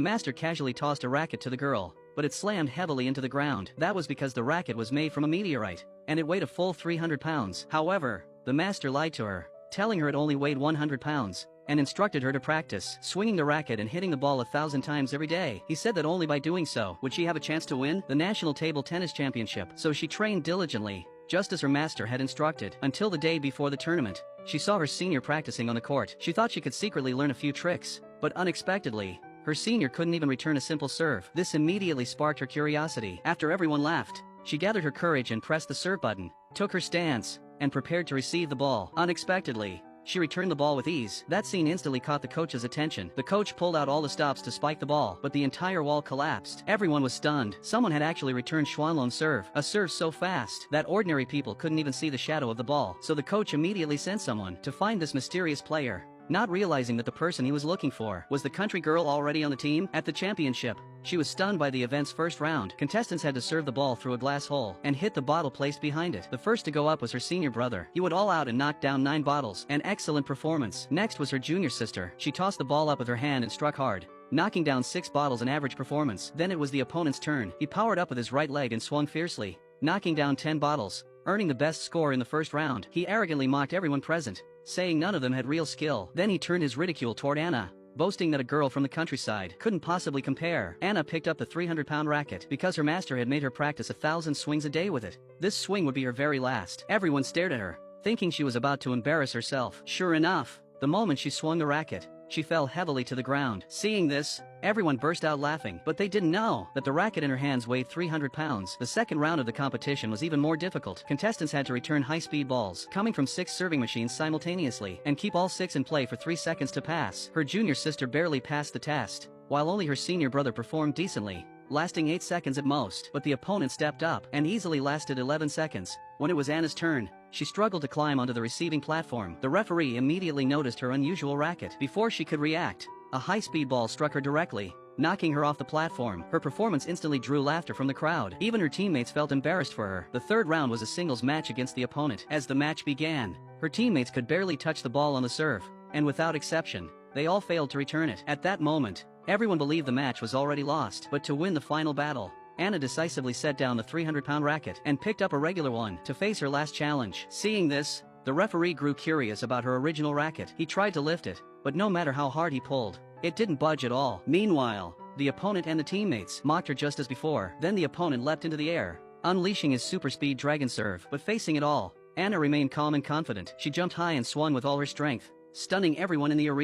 master casually tossed a racket to the girl, but it slammed heavily into the ground. That was because the racket was made from a meteorite, and it weighed a full 300 pounds. However, the master lied to her, telling her it only weighed 100 pounds, and instructed her to practice swinging the racket and hitting the ball 1,000 times every day. He said that only by doing so would she have a chance to win the National Table Tennis Championship. So she trained diligently, just as her master had instructed, until the day before the tournament. She saw her senior practicing on the court. She thought she could secretly learn a few tricks, but unexpectedly, her senior couldn't even return a simple serve. This immediately sparked her curiosity. After everyone laughed, she gathered her courage and pressed the serve button, took her stance, and prepared to receive the ball. Unexpectedly, she returned the ball with ease. That scene instantly caught the coach's attention. The coach pulled out all the stops to spike the ball, but the entire wall collapsed. Everyone was stunned. Someone had actually returned Schwanlong's serve, a serve so fast that ordinary people couldn't even see the shadow of the ball. So the coach immediately sent someone to find this mysterious player, not realizing that the person he was looking for was the country girl already on the team. At the championship, she was stunned by the event's first round. Contestants had to serve the ball through a glass hole and hit the bottle placed behind it. The first to go up was her senior brother. He would all out and knock down 9 bottles. An excellent performance. Next was her junior sister. She tossed the ball up with her hand and struck hard, knocking down 6 bottles, an average performance. Then it was the opponent's turn. He powered up with his right leg and swung fiercely, knocking down 10 bottles, earning the best score in the first round. He arrogantly mocked everyone present, saying none of them had real skill. Then he turned his ridicule toward Anna, boasting that a girl from the countryside couldn't possibly compare. Anna picked up the 300-pound racket because her master had made her practice 1,000 swings a day with it. This swing would be her very last. Everyone stared at her, thinking she was about to embarrass herself. Sure enough, the moment she swung the racket, she fell heavily to the ground. Seeing this, everyone burst out laughing, but they didn't know that the racket in her hands weighed 300 pounds. The second round of the competition was even more difficult. Contestants had to return high-speed balls coming from 6 serving machines simultaneously and keep all 6 in play for 3 seconds to pass. Her junior sister barely passed the test, while only her senior brother performed decently, lasting 8 seconds at most. But the opponent stepped up and easily lasted 11 seconds. When it was Anna's turn, she struggled to climb onto the receiving platform. The referee immediately noticed her unusual racket. Before she could react, a high-speed ball struck her directly, knocking her off the platform. Her performance instantly drew laughter from the crowd. Even her teammates felt embarrassed for her. The third round was a singles match against the opponent. As the match began, her teammates could barely touch the ball on the serve, and without exception, they all failed to return it. At that moment, everyone believed the match was already lost. But to win the final battle, Anna decisively set down the 300-pound racket and picked up a regular one to face her last challenge. Seeing this, the referee grew curious about her original racket. He tried to lift it, but no matter how hard he pulled, it didn't budge at all. Meanwhile, the opponent and the teammates mocked her just as before. Then the opponent leapt into the air, unleashing his super speed dragon serve. But facing it all, Anna remained calm and confident. She jumped high and swung with all her strength, stunning everyone in the arena.